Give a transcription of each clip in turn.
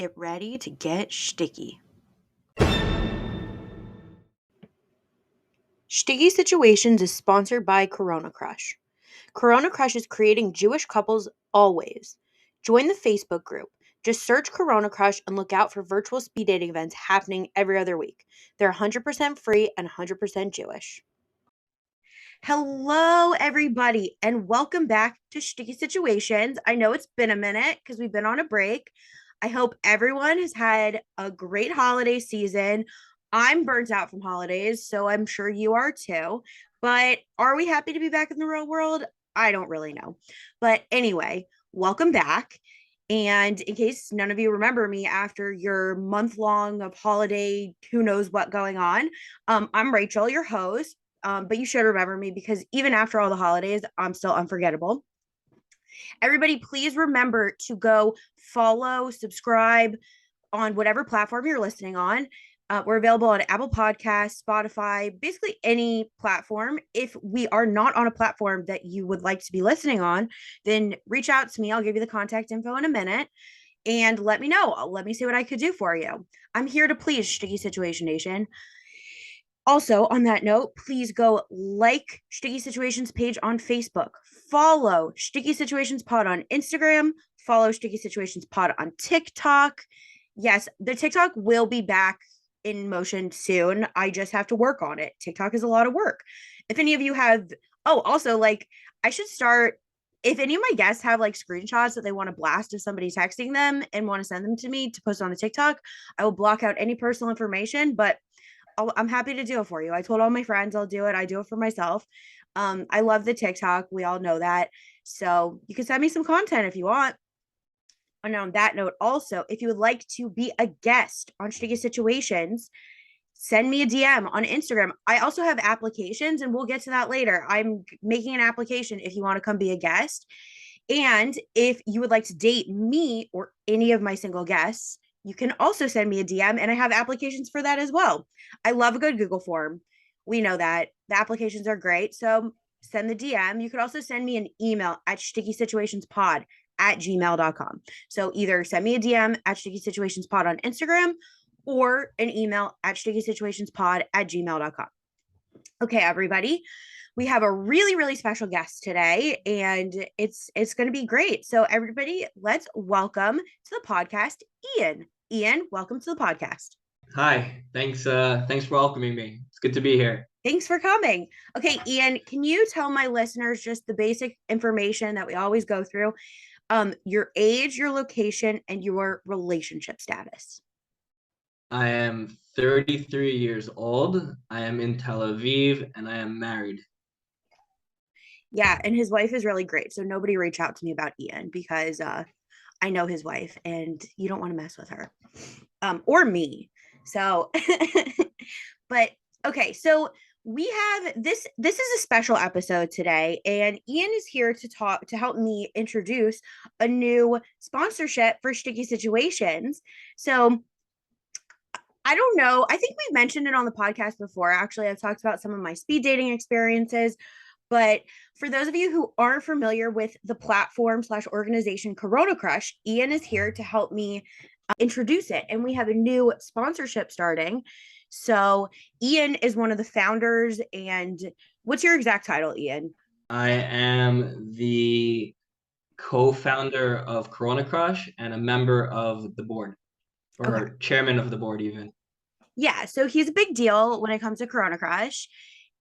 Get ready to get sticky. Sticky Situations is sponsored by CoronaCrush. CoronaCrush is creating Jewish couples always. Join the Facebook group. Just search CoronaCrush and look out for virtual speed dating events happening every other week. They're 100% free and 100% Jewish. Hello, everybody, and welcome back to Sticky Situations. I know it's been a minute because we've been on a break. I hope everyone has had a great holiday season. I'm burnt out from holidays, so I'm sure you are too. But are we happy to be back in the real world? I don't really know. But anyway, welcome back. And in case none of you remember me after your month long of holiday, who knows what going on, I'm Rachel, your host. But you should remember me because even after all the holidays, I'm still unforgettable. Everybody, please remember to go follow, subscribe on whatever platform you're listening on. We're available on Apple Podcasts, Spotify, basically any platform. If we are not on a platform that you would like to be listening on, then reach out to me. I'll give you the contact info in a minute and let me know. Let me see what I could do for you. I'm here to please, Sticky Situation Nation. Also, on that note, please go like Sticky Situations page on Facebook. Follow Sticky Situations Pod on Instagram. Follow Sticky Situations Pod on TikTok. Yes, the TikTok will be back in motion soon. I just have to work on it. TikTok is a lot of work. If any of you have, also, I should start. If any of my guests have screenshots that they want to blast if somebody's texting them and want to send them to me to post on the TikTok, I will block out any personal information, but I'm happy to do it for you. I told all my friends I'll do it. I do it for myself. I love the TikTok. We all know that. So you can send me some content if you want. And on that note, also, if you would like to be a guest on Sticky Situations, send me a DM on Instagram. I also have applications, and we'll get to that later. I'm making an application if you want to come be a guest. And if you would like to date me or any of my single guests, you can also send me a DM, and I have applications for that as well. I love a good Google form. We know that. The applications are great. So send the DM. You could also send me an email at stickysituationspod@gmail.com. So either send me a DM at stickysituationspod on Instagram or an email at stickysituationspod@gmail.com. Okay, everybody. We have a really, really special guest today, and it's going to be great. So everybody, let's welcome to the podcast, Ian. Ian, welcome to the podcast. Hi, thanks for welcoming me. It's good to be here. Thanks for coming. Okay, Ian, can you tell my listeners just the basic information that we always go through? Your age, your location, and your relationship status. I am 33 years old. I am in Tel Aviv, and I am married. Yeah, and his wife is really great. So nobody reach out to me about Ian because I know his wife and you don't want to mess with her. Or me. So but okay, so we have this is a special episode today, and Ian is here to help me introduce a new sponsorship for Sticky Situations. So I don't know. I think we mentioned it on the podcast before. Actually, I've talked about some of my speed dating experiences. But for those of you who aren't familiar with the platform / organization CoronaCrush, Ian is here to help me introduce it. And we have a new sponsorship starting. So Ian is one of the founders. And what's your exact title, Ian? I am the co-founder of CoronaCrush and a member of the board, or chairman of the board even. Yeah, so he's a big deal when it comes to CoronaCrush.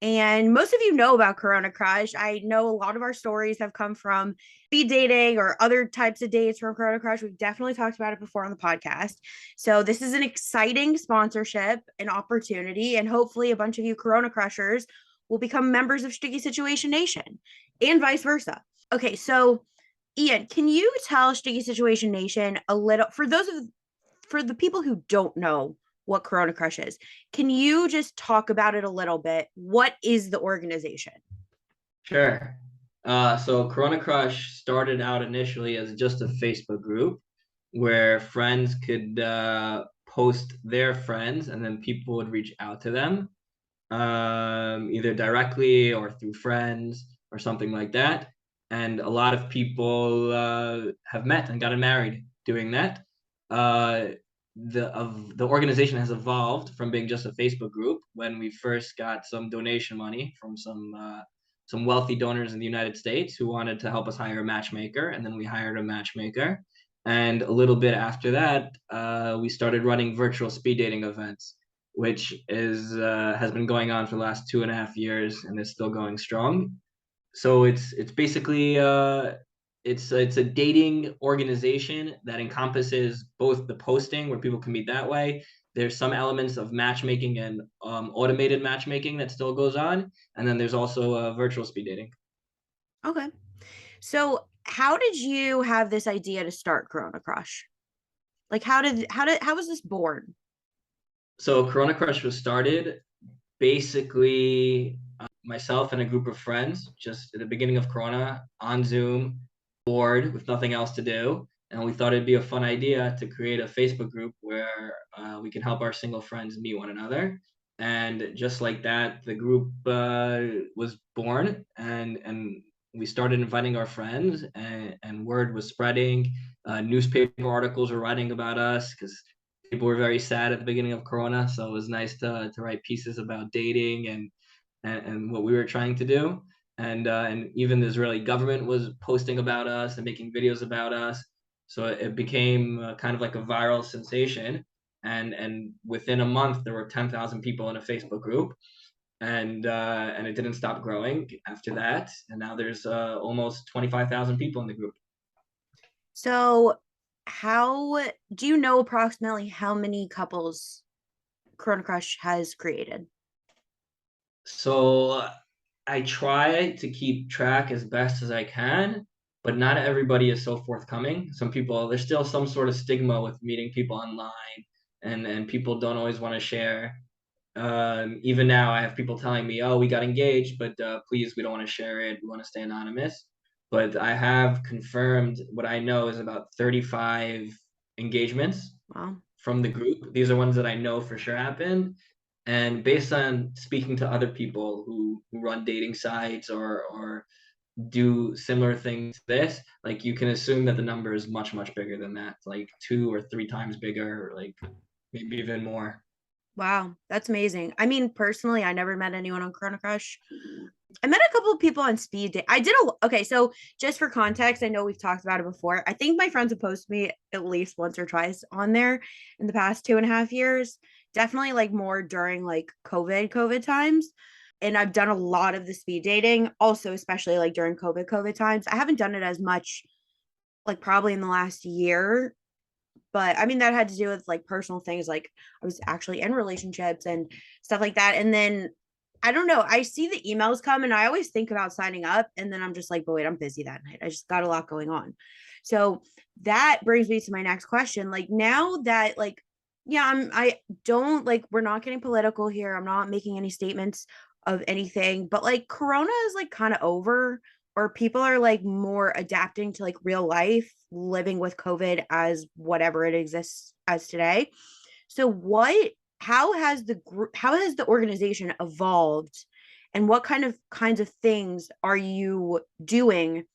And most of you know about CoronaCrush. I know a lot of our stories have come from speed dating or other types of dates from CoronaCrush. We've definitely talked about it before on the podcast. So this is an exciting sponsorship, an opportunity, and hopefully a bunch of you CoronaCrushers will become members of Sticky Situation Nation and vice versa. Okay, so Ian, can you tell Sticky Situation Nation a little, for the people who don't know what CoronaCrush is, can you just talk about it a little bit? What is the organization? Sure. So CoronaCrush started out initially as just a Facebook group where friends could post their friends, and then people would reach out to them, either directly or through friends or something like that. And a lot of people have met and gotten married doing that. uh, the organization has evolved from being just a Facebook group when we first got some donation money from some wealthy donors in the United States who wanted to help us hire a matchmaker, and then we hired a matchmaker. And a little bit after that, we started running virtual speed dating events, which is has been going on for the last 2.5 years and is still going strong. So it's basically it's a dating organization that encompasses both the posting where people can meet that way. There's some elements of matchmaking and automated matchmaking that still goes on, and then there's also virtual speed dating. Okay. So how did you have this idea to start CoronaCrush? Like how was this born? So CoronaCrush was started basically myself and a group of friends just at the beginning of Corona on Zoom, bored with nothing else to do. And we thought it'd be a fun idea to create a Facebook group where we can help our single friends meet one another. And just like that, the group was born, and we started inviting our friends, and word was spreading. Newspaper articles were writing about us because people were very sad at the beginning of Corona. So it was nice to write pieces about dating and what we were trying to do. And even the Israeli government was posting about us and making videos about us. So it became kind of like a viral sensation. And within a month, there were 10,000 people in a Facebook group, and it didn't stop growing after that. And now there's almost 25,000 people in the group. So how do you know approximately how many couples CoronaCrush has created? So I try to keep track as best as I can, but not everybody is so forthcoming. Some people, there's still some sort of stigma with meeting people online, and people don't always want to share. Even now, I have people telling me, "Oh, we got engaged, but please, we don't want to share it. We want to stay anonymous." But I have confirmed what I know is about 35 engagements Wow. from the group. These are ones that I know for sure happened. And based on speaking to other people who run dating sites or do similar things to this, like you can assume that the number is much, much bigger than that, like 2 or 3 times bigger, or like maybe even more. Wow, that's amazing. I mean, personally, I never met anyone on CoronaCrush. I met a couple of people on speed date. I did a okay. So just for context, I know we've talked about it before. I think my friends have posted me at least once or twice on there in the past 2.5 years. Definitely like more during like COVID times. And I've done a lot of the speed dating, also especially like during COVID times. I haven't done it as much, like probably in the last year, but I mean that had to do with like personal things, like I was actually in relationships and stuff like that. And then I don't know, I see the emails come and I always think about signing up, and then I'm just like, but wait, I'm busy that night, I just got a lot going on. So that brings me to my next question. Like now that like, yeah, I don't like, we're not getting political here, I'm not making any statements of anything, but like corona is like kind of over, or people are like more adapting to like real life, living with COVID as whatever it exists as today. So what how has the group, how has the organization evolved, and what kinds of things are you doing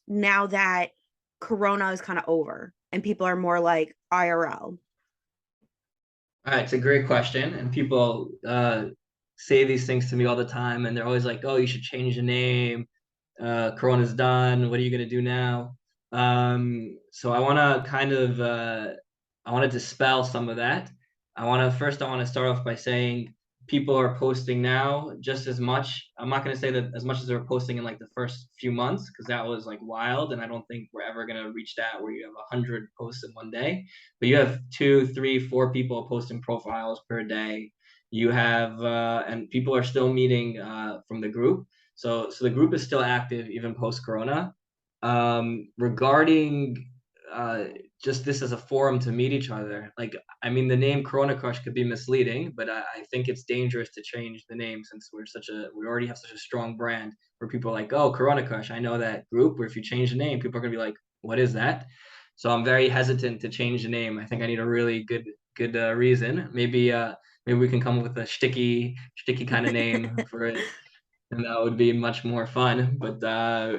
now that corona is kind of over and people are more like IRL? All right, it's a great question, and people say these things to me all the time, and they're always like, "Oh, you should change the name. Corona's done. What are you gonna do now?" So I want to kind of I want to dispel some of that. I want to start off by saying people are posting now just as much. I'm not going to say that as much as they were posting in like the first few months because that was like wild, and I don't think we're ever going to reach that where you have 100 posts in one day. But you have two, three, four people posting profiles per day. You have and people are still meeting from the group. So the group is still active even post Corona. Regarding uh, just this as a forum to meet each other, like I mean, the name Corona Crush could be misleading, but I think it's dangerous to change the name since we already have such a strong brand where people are like, oh, Corona Crush, I know that group. Where if you change the name, people are gonna be like, what is that? So I'm very hesitant to change the name. I think I need a really good reason. Maybe we can come up with a sticky kind of name for it. and that would be much more fun. But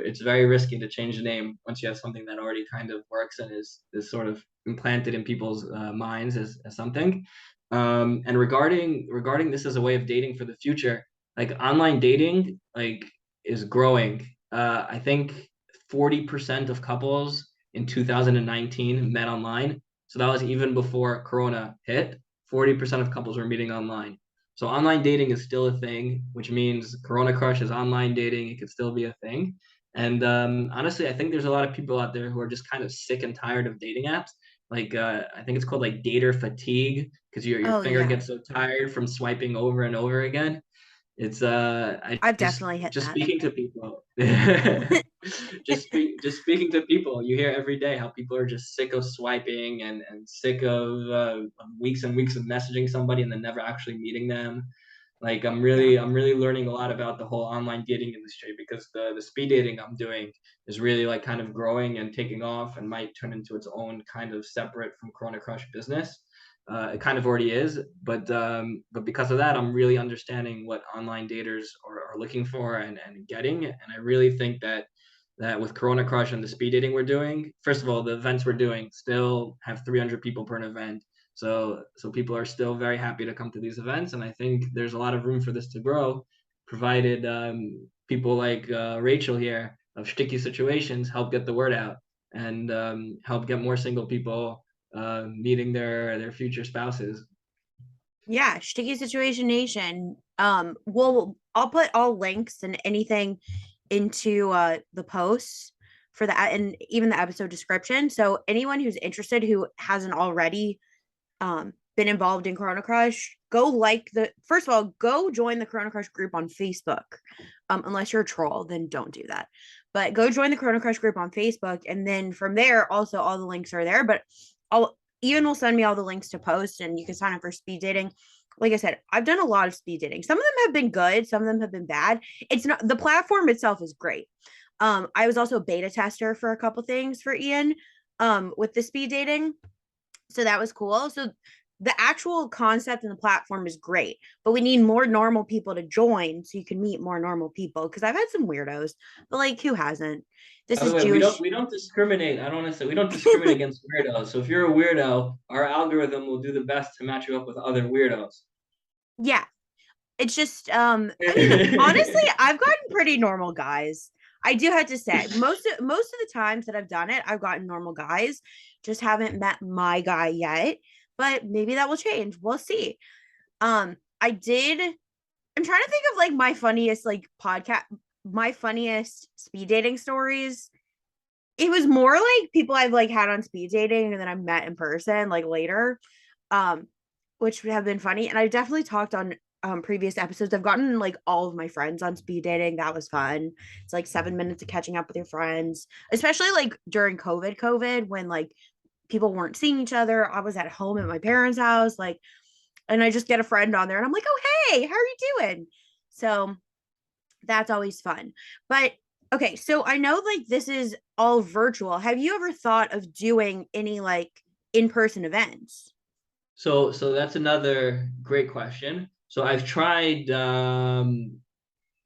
it's very risky to change the name once you have something that already kind of works and is sort of implanted in people's minds as something. And regarding this as a way of dating for the future, like online dating, like is growing. I think 40% of couples in 2019 met online. So that was even before Corona hit. 40% of couples were meeting online. So online dating is still a thing, which means CoronaCrush is online dating. It could still be a thing. And honestly, I think there's a lot of people out there who are just kind of sick and tired of dating apps. Like I think it's called like dater fatigue because your Oh finger yeah, gets so tired from swiping over and over again. It's I I've definitely hit just that. speaking to people. Just speaking to people, you hear every day how people are just sick of swiping and sick of weeks and weeks of messaging somebody and then never actually meeting them. Like Yeah. I'm really learning a lot about the whole online dating industry because the speed dating I'm doing is really like kind of growing and taking off and might turn into its own kind of separate from Corona Crush business. It kind of already is, but because of that, I'm really understanding what online daters are looking for and getting. And I really think that with Corona Crush and the speed dating we're doing, first of all, the events we're doing still have 300 people per event. So people are still very happy to come to these events, and I think there's a lot of room for this to grow, provided people like Rachel here of Sticky Situations help get the word out and help get more single people meeting their future spouses. Yeah, Sticky Situation Nation. Well, I'll put all links and anything into the posts for that and even the episode description. So anyone who's interested who hasn't already been involved in Corona Crush, go like the first of all, go join the Corona Crush group on Facebook. Unless you're a troll, then don't do that. But go join the Corona Crush group on Facebook, and then from there, also all the links are there. But I'll Ian will send me all the links to post, and you can sign up for speed dating. Like I said, I've done a lot of speed dating. Some of them have been good, some of them have been bad. It's not the platform itself is great. I was also a beta tester for a couple things for Ian with the speed dating. So that was cool. So the actual concept and the platform is great, but we need more normal people to join so you can meet more normal people. Because I've had some weirdos, but like who hasn't? This By the is way, Jewish. we don't discriminate. I don't want to say we don't discriminate against weirdos. So if you're a weirdo, our algorithm will do the best to match you up with other weirdos. Yeah, it's just I mean, honestly, I've gotten pretty normal guys. I do have to say, most of the times that I've done it, I've gotten normal guys. Just haven't met my guy yet, but maybe that will change. We'll see. I did. I'm trying to think of like my funniest like podcast, my funniest speed dating stories. It was more like people I've like had on speed dating and then I met in person like later, um, which would have been funny. And I definitely talked on previous episodes. I've gotten like all of my friends on speed dating. That was fun. It's like 7 minutes of catching up with your friends, especially like during COVID, when like people weren't seeing each other. I was at home at my parents' house, like, and I just get a friend on there and I'm like, oh, hey, how are you doing? So that's always fun. But okay, so I know like this is all virtual. Have you ever thought of doing any like in-person events? So that's another great question. So I've tried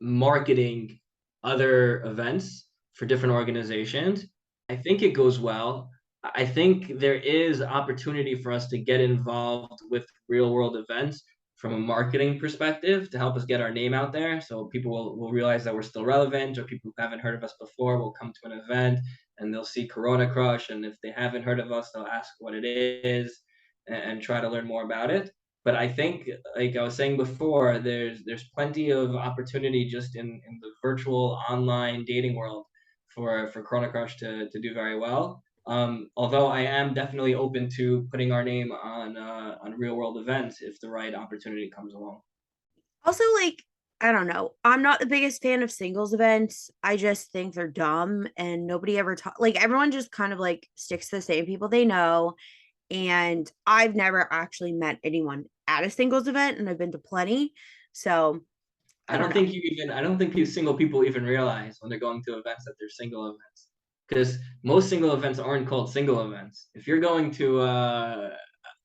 marketing other events for different organizations. I think it goes well. I think there is opportunity for us to get involved with real world events from a marketing perspective to help us get our name out there. So people will realize that we're still relevant, or people who haven't heard of us before will come to an event and they'll see Corona Crush. And if they haven't heard of us, they'll ask what it is and try to learn more about it. But I think, like I was saying before, there's plenty of opportunity just in the virtual online dating world for Chrono Crush to do very well. Although I am definitely open to putting our name on real world events if the right opportunity comes along. Also, like, I don't know. I'm not the biggest fan of singles events. I just think they're dumb and nobody ever talk like everyone just kind of like sticks to the same people they know. And I've never actually met anyone at a singles event and I've been to plenty. So I don't know. I don't think single people even realize when they're going to events that they're single events. Because most single events aren't called single events. If you're going to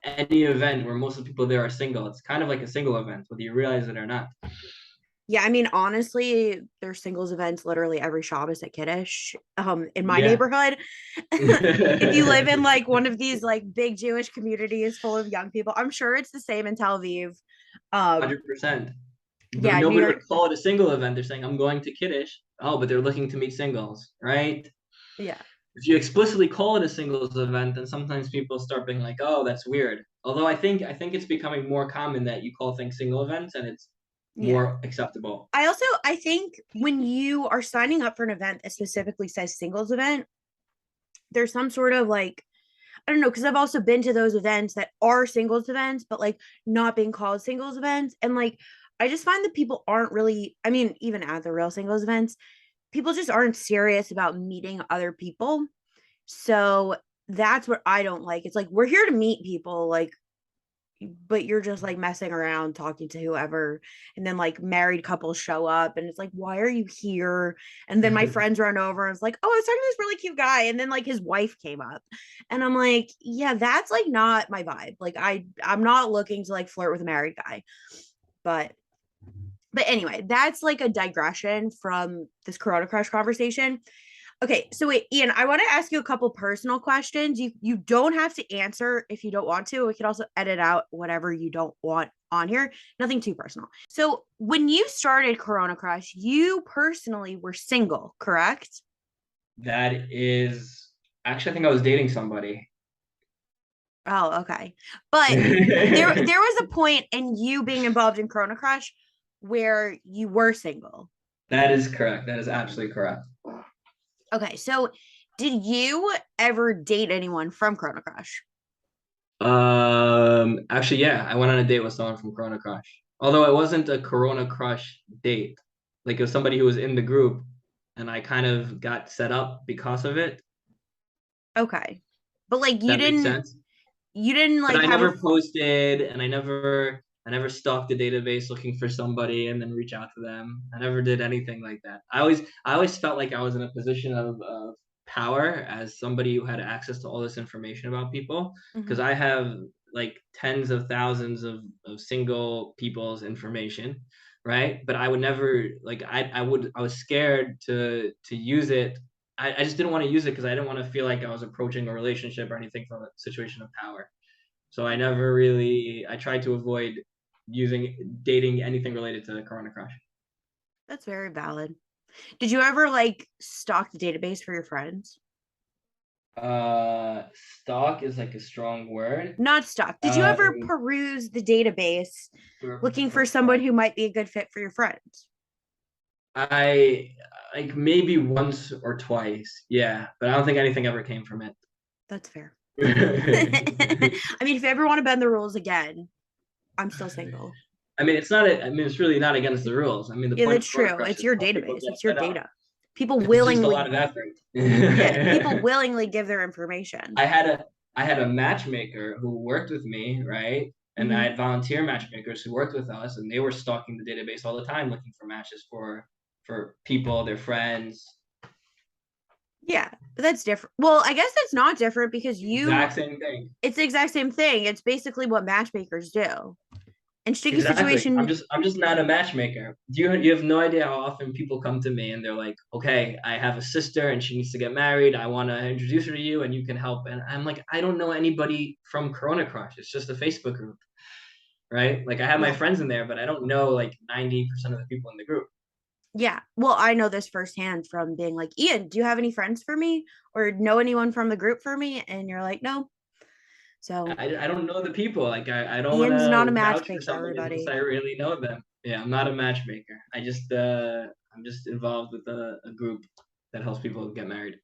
any event where most of the people there are single, it's kind of like a single event, whether you realize it or not. Yeah, I mean, honestly, there's singles events literally every Shabbos at Kiddush, in my Yeah. neighborhood. If you live in like one of these like big Jewish communities full of young people, I'm sure it's the same in Tel Aviv. Um, 100%. But yeah, New nobody York. would call it a single event. They're saying, I'm going to Kiddush. Oh, but they're looking to meet singles, right? Yeah, If you explicitly call it a singles event, then sometimes people start being like, "Oh, that's weird." Although I think it's becoming more common that you call things single events and it's yeah. more acceptable. I think when you are signing up for an event that specifically says singles event, there's some sort of like, I don't know, because I've also been to those events that are singles events, but like not being called singles events. And like, I just find that people aren't really, I mean, even at the real singles events, people just aren't serious about meeting other people. So that's what I don't like. It's like, we're here to meet people. Like, but you're just like messing around talking to whoever, and then like married couples show up and it's like, why are you here? And then my friends run over and it's like, oh, I was talking to this really cute guy, and then like his wife came up, and I'm like, yeah, that's like not my vibe. Like I'm not looking to like flirt with a married guy. But anyway, that's like a digression from this CoronaCrush conversation. Okay, so wait, Ian, I want to ask you a couple personal questions. You don't have to answer if you don't want to. We can also edit out whatever you don't want on here. Nothing too personal. So when you started CoronaCrush, you personally were single, correct? That is actually, I think I was dating somebody. Oh, okay. But there was a point in you being involved in CoronaCrush where you were single. That is correct. That is absolutely correct. Okay, so did you ever date anyone from CoronaCrush? Actually, yeah, I went on a date with someone from Corona Crush. Although it wasn't a Corona Crush date. Like it was somebody who was in the group and I kind of got set up because of it. Okay. But like That makes sense. you didn't But like I have a never posted and I never stalked the database looking for somebody and then reach out to them. I never did anything like that. I always felt like I was in a position of power as somebody who had access to all this information about people because Mhm. I have like tens of thousands of single people's information, right? But I would never like I was scared to use it. I just didn't want to use it because I didn't want to feel like I was approaching a relationship or anything from a situation of power. So I tried to avoid dating anything related to Corona Crush. That's very valid. Did you ever like stalk the database for your friends? Stalk is like a strong word. Not stalk. Did you ever Um, peruse the database looking for for someone friends. who might be a good fit for your friends? I like maybe once or twice, yeah, but I don't think anything ever came from That's fair. it. I mean, if you ever want to bend the rules again, I'm still single. I mean, it's really not against the rules. I mean, the Yeah, point of that's Corona true. Crush It's is to your help people database. get It's your set up. data. People It's just a lot willingly, of effort. yeah, people willingly give their information. I had a I had a matchmaker who worked with me, right? And I Hmm. had volunteer matchmakers who worked with us, and they were stalking the database all the time, looking for matches for people, their friends. Yeah, but that's different. Well, I guess that's not different because Exact same thing. it's the exact same thing. It's basically what matchmakers do. And sticky Exactly. I'm situation, just I'm just not a matchmaker. You have no idea how often people come to me and they're like, "Okay, I have a sister and she needs to get married. I want to introduce her to you and you can help." And I'm like, "I don't know anybody from Corona Crush. It's just a Facebook group." Right? Like I have my well, friends in there, but I don't know like 90% of the people in the group. yeah. Well, I know this firsthand from being like, Ian, do you have any friends for me or know anyone from the group for me? And you're like, no. So I don't know the people. Like I don't want Ian's not a to vouch for matchmaker, somebody unless I everybody. really know them. Yeah, I'm not a matchmaker. I'm just involved with a group that helps people get married.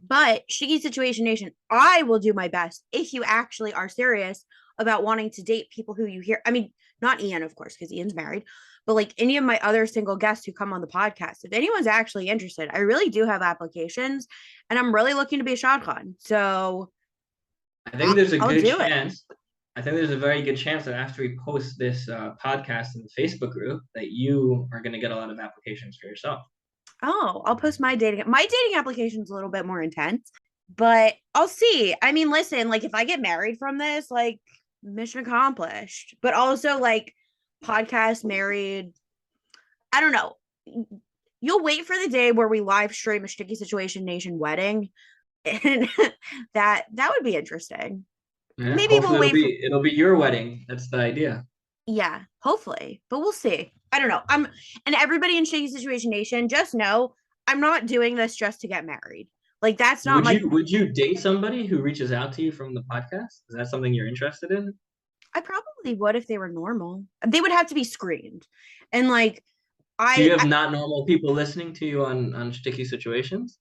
But Shiggy Situation Nation, I will do my best if you actually are serious about wanting to date people who you hear. I mean, not Ian, of course, because Ian's married, but like any of my other single guests who come on the podcast, if anyone's actually interested, I really do have applications and I'm really looking to be a shotgun. So I think there's a I'll good do it. chance. I think there's a very good chance that after we post this podcast in the Facebook group, that you are going to get a lot of applications for yourself. Oh, I'll post my dating. My dating application's a little bit more intense, but I'll see. I mean, listen, like if I get married from this, like mission accomplished. But also like podcast married. I don't know. You'll wait for the day where we live stream a Sticky Situation Nation wedding, and that would be interesting. Yeah, Maybe we'll hopefully wait for it'll be your wedding. That's the idea. yeah, hopefully, but we'll see. I don't know. And everybody in Sticky Situation Nation, just know I'm not doing this just to get married. Like that's not my. Would you date somebody who reaches out to you from the podcast? Is that something you're interested in? I probably would if they were normal. They would have to be screened, and like Do you I have not normal people listening to you on sticky situations?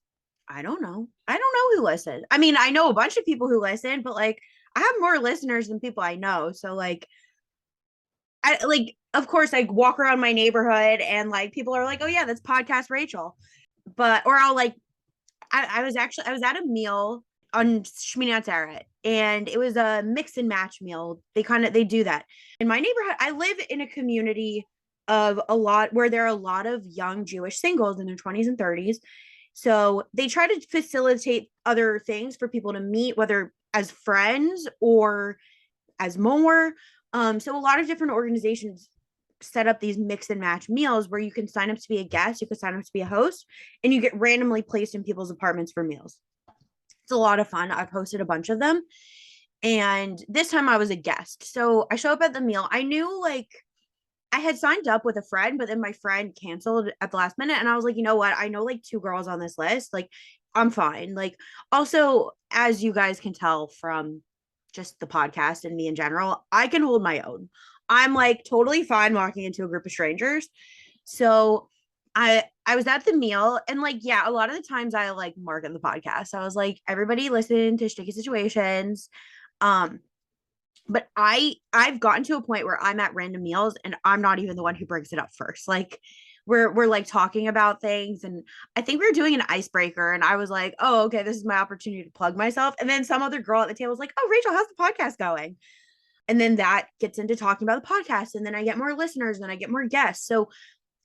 I don't know. I don't know who listens. I mean, I know a bunch of people who listen, but like I have more listeners than people I know. So like I like of course I walk around my neighborhood and like people are like, "Oh yeah, that's podcast Rachel." But or I'll like I was at a meal on Shmini Atzeret, and it was a mix and match meal. They do that. In my neighborhood, I live in a community of a lot where there are a lot of young Jewish singles in their 20s and 30s. So they try to facilitate other things for people to meet, whether as friends or as more. So a lot of different organizations set up these mix and match meals where you can sign up to be a guest, you can sign up to be a host, and you get randomly placed in people's apartments for meals. It's a lot of fun. I've hosted a bunch of them. And this time I was a guest. So I show up at the meal. I knew like I had signed up with a friend, but then my friend canceled at the last minute. And I was like, you know what? I know like two girls on this list. Like, I'm fine. Like, also, as you guys can tell from just the podcast and me in general, I can hold my own. I'm like totally fine walking into a group of strangers. So I was at the meal and like yeah, a lot of the times I like market the podcast. I was like, everybody listen to Sticky Situations. Um, but I've gotten to a point where I'm at random meals and I'm not even the one who brings it up first. Like we're like talking about things and I think we were doing an icebreaker and I was like, "Oh, okay, this is my opportunity to plug myself." And then some other girl at the table was like, "Oh, Rachel, how's the podcast going?" And then that gets into talking about the podcast and then I get more listeners and then I get more guests. So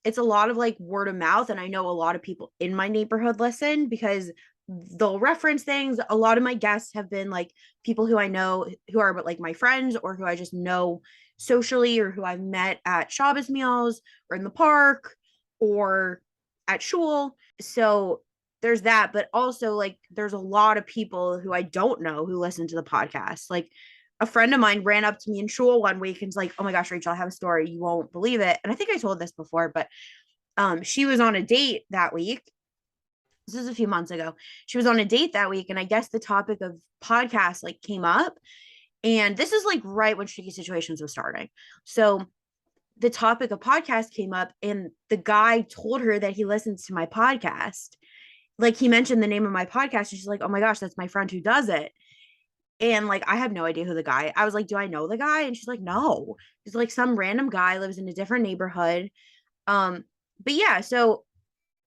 it's a lot of like word of mouth. And I know a lot of people in my neighborhood listen because they'll reference things. A lot of my guests have been like people who I know who are like my friends or who I just know socially or who I've met at Shabbos meals or in the park or at shul. So there's that, but also like there's a lot of people who I don't know who listen to the podcast. Like a friend of mine ran up to me in shul one week and's like, "Oh my gosh, Rachel, I have a story. You won't believe it." And I think I told this before, but she was on a date that week. This is a few months ago. She was on a date that week, and I guess the topic of podcast like came up. And this is like right when Sticky Situations was starting. So the topic of podcast came up, and the guy told her that he listens to my podcast. Like he mentioned the name of my podcast, and she's like, "Oh my gosh, that's my friend who does it." And like I have no idea who the guy. I was like, "Do I know the guy?" And she's like, "No." He's like some random guy lives in a different neighborhood. Um, but yeah, so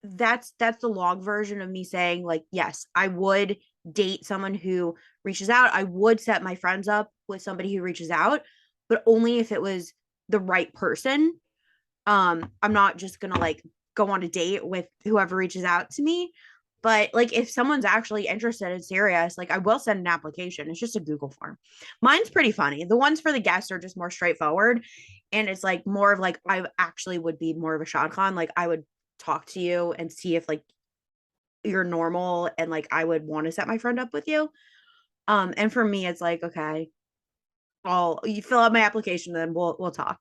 that's the log version of me saying like, yes, I would date someone who reaches out. I would set my friends up with somebody who reaches out, but only if it was the right person. I'm not just gonna like go on a date with whoever reaches out to me. But like if someone's actually interested and serious, like I will send an application. It's just a Google form. Mine's pretty funny. The ones for the guests are just more straightforward. And it's like more of like I actually would be more of a shotgun. Like I would talk to you and see if like you're normal and like I would want to set my friend up with you. And for me it's like, okay, I'll you fill out my application, then we'll talk.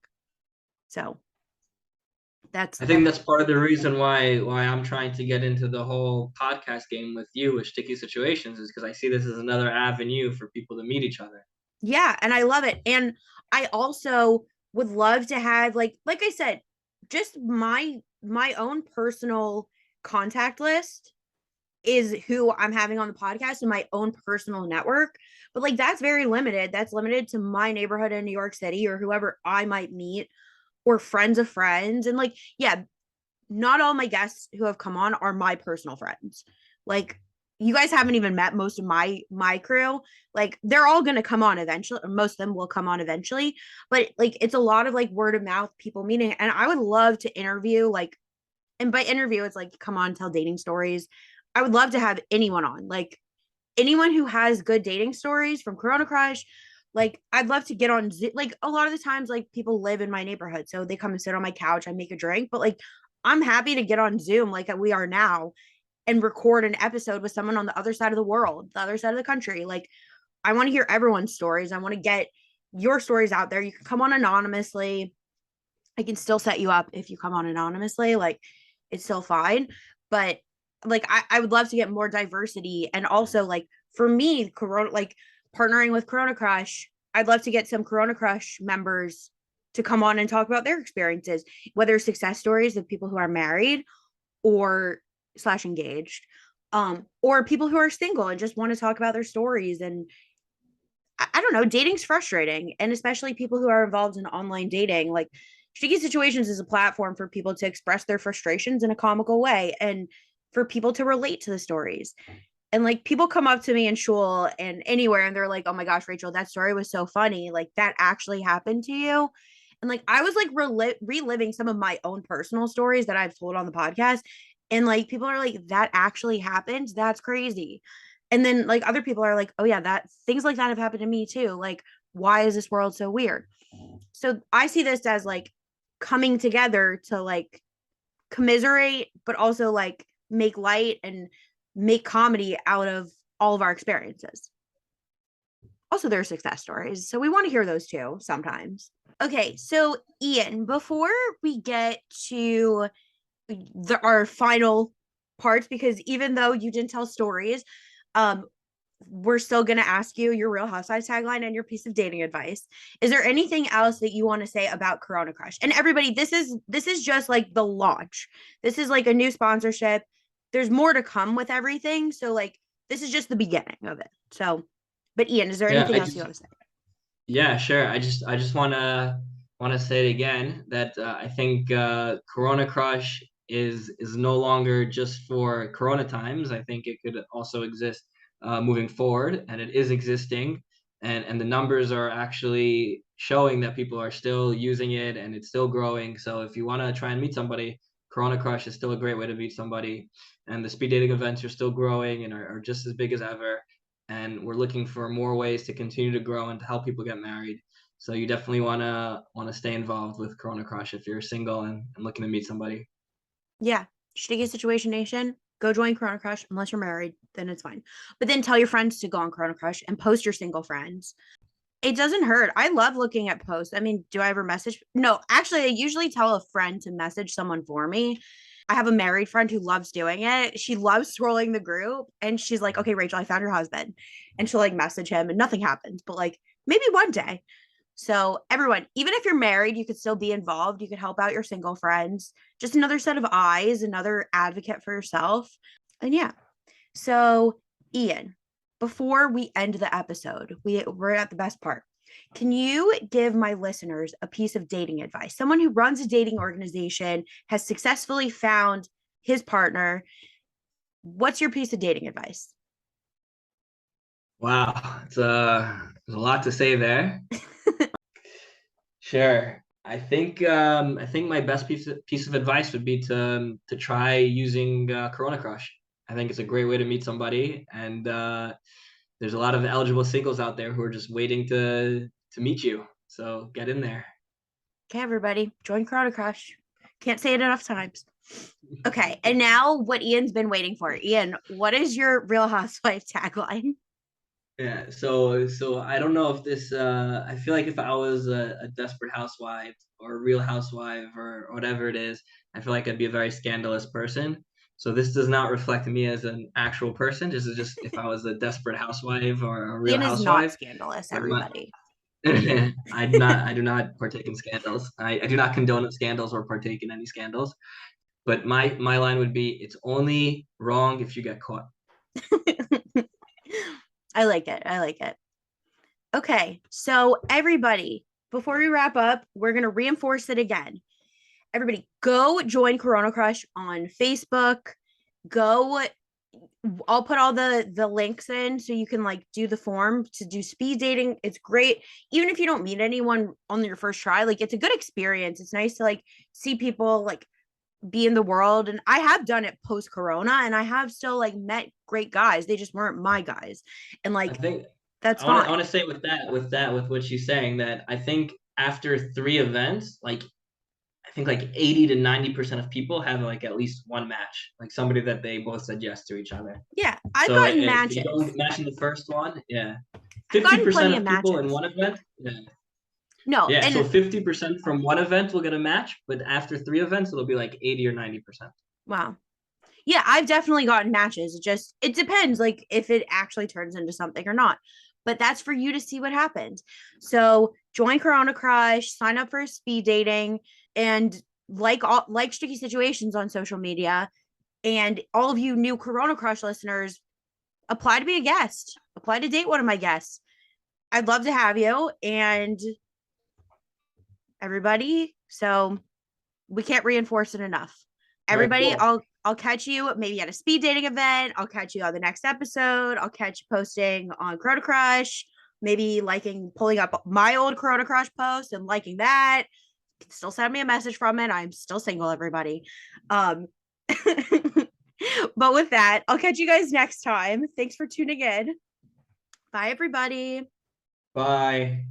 So I think that's that's part of the reason why I'm trying to get into the whole podcast game with you with sticky situations is because I see this as another avenue for people to meet each other. yeah, and I love it. And I also would love to have like I said, just my own personal contact list is who I'm having on the podcast and my own personal network. But like that's very limited. That's limited to my neighborhood in New York City or whoever I might meet or friends of friends. And like, yeah, not all my guests who have come on are my personal friends. Like you guys haven't even met most of my crew. Like they're all going to come on eventually. Most of them will come on eventually, but like it's a lot of like word of mouth people meeting. And I would love to interview like, and by interview it's like come on, tell dating stories. I would love to have anyone on, like anyone who has good dating stories from CoronaCrush. Like I'd love to get on like a lot of the times like people live in my neighborhood, so they come and sit on my couch, I make a drink, but like I'm happy to get on Zoom like we are now and record an episode with someone on the other side of the world, the other side of the country. Like, I want to hear everyone's stories. I want to get your stories out there. You can come on anonymously. I can still set you up if you come on anonymously. Like, it's still fine. But like, I would love to get more diversity. And also, like, for me, Corona, like partnering with CoronaCrush, I'd love to get some CoronaCrush members to come on and talk about their experiences, whether success stories of people who are married or slash engaged, or people who are single and just want to talk about their stories. And I don't know, dating's frustrating, and especially people who are involved in online dating. Like, Sticky Situations is a platform for people to express their frustrations in a comical way and for people to relate to the stories. And like, people come up to me in shul and anywhere and they're like, "Oh my gosh, Rachel, that story was so funny. Like, that actually happened to you." And like, I was like reliving some of my own personal stories that I've told on the podcast. And like, people are like, "That actually happened? That's crazy." And then like, other people are like, "Oh yeah, that things like that have happened to me too. Like, why is this world so weird?" So I see this as like coming together to like commiserate, but also like make light and make comedy out of all of our experiences. Also, there are success stories. So we want to hear those too sometimes. Okay, so Ian, before we get to our final parts, because even though you didn't tell stories, um, we're still going to ask you your Real Housewives tagline and your piece of dating advice. Is there anything else that you want to say about CoronaCrush? And everybody, this is just like the launch. This is like a new sponsorship. There's more to come with everything. So like, this is just the beginning of it. So, but Ian, is there Yeah, anything else you want to say? yeah, sure. I just wanna say it again that I think Corona Crush is no longer just for Corona times. I think it could also exist moving forward, and it is existing, and the numbers are actually showing that people are still using it, and it's still growing. So if you want to try and meet somebody, Corona Crush is still a great way to meet somebody, and the speed dating events are still growing and are just as big as ever, and we're looking for more ways to continue to grow and to help people get married. So you definitely wanna stay involved with Corona Crush if you're single and looking to meet somebody. Yeah. Sticky Situation Nation, go join Corona Crush. Unless you're married, then it's fine. But then tell your friends to go on Corona Crush and post your single friends. It doesn't hurt. I love looking at posts. I mean, do I ever message? No, actually, I usually tell a friend to message someone for me. I have a married friend who loves doing it. She loves scrolling the group and she's like, "Okay, Rachel, I found your husband." And she'll like message him and nothing happens, but like maybe one day. So, everyone, even if you're married, you could still be involved. You could help out your single friends. Just another set of eyes, another advocate for yourself. And yeah. So, Ian, before we end the episode, we're at the best part. Can you give my listeners a piece of dating advice? Someone who runs a dating organization has successfully found his partner. What's your piece of dating advice? Wow, there's a lot to say there. Sure. I think my best piece of advice would be to try using Corona Crush. I think it's a great way to meet somebody, and there's a lot of eligible singles out there who are just waiting to meet you. So get in there. Okay, everybody, join CoronaCrush. Can't say it enough times. Okay, and now what Ian's been waiting for. Ian, what is your Real Housewife tagline? Yeah, so I don't know if this I feel like if I was a desperate housewife or a real housewife or whatever it is, I feel like I'd be a very scandalous person. So this does not reflect me as an actual person. This is just if I was a desperate housewife or a real Ian is not housewife. scandalous, But my everybody. I do not partake in scandals. I do not condone scandals or partake in any scandals. But my line would be it's only wrong if you get caught. I like it. I like it. Okay, so everybody, before we wrap up, we're going to reinforce it again. Everybody, go join Corona Crush on Facebook. Go, I'll put all the links in so you can like do the form to do speed dating. It's great. Even if you don't meet anyone on your first try, like it's a good experience. It's nice to like see people like be in the world. And I have done it post corona and I have still like met great guys. They just weren't my guys. And I like think that's I fine. want to say with what she's saying that I think after three events, like I think like 80 to 90% of people have like at least one match, like somebody that they both said yes to each other. Yeah, I've So gotten if you matches. don't match in the first one, yeah, I've gotten 50% plenty of of people in matches. one event, yeah. No, Yeah, so and 50% from one event will get a match, but after 3 events, it'll be like 80 or 90%. wow. Yeah, I've definitely gotten matches. It depends like if it actually turns into something or not. But that's for you to see what happens. So join CoronaCrush, sign up for speed dating, and like sticky situations on social media. And all of you new CoronaCrush listeners, apply to be a guest. Apply to date one of my guests. I'd love to have you and everybody. So we can't reinforce it enough. All right, Everybody, cool. I'll catch you maybe at a speed dating event. I'll catch you on the next episode. I'll catch you posting on CoronaCrush, maybe pulling up my old CoronaCrush post and liking that. You can still send me a message from it. I'm still single, everybody. Um, but with that, I'll catch you guys next time. Thanks for tuning in. Bye, everybody. Bye.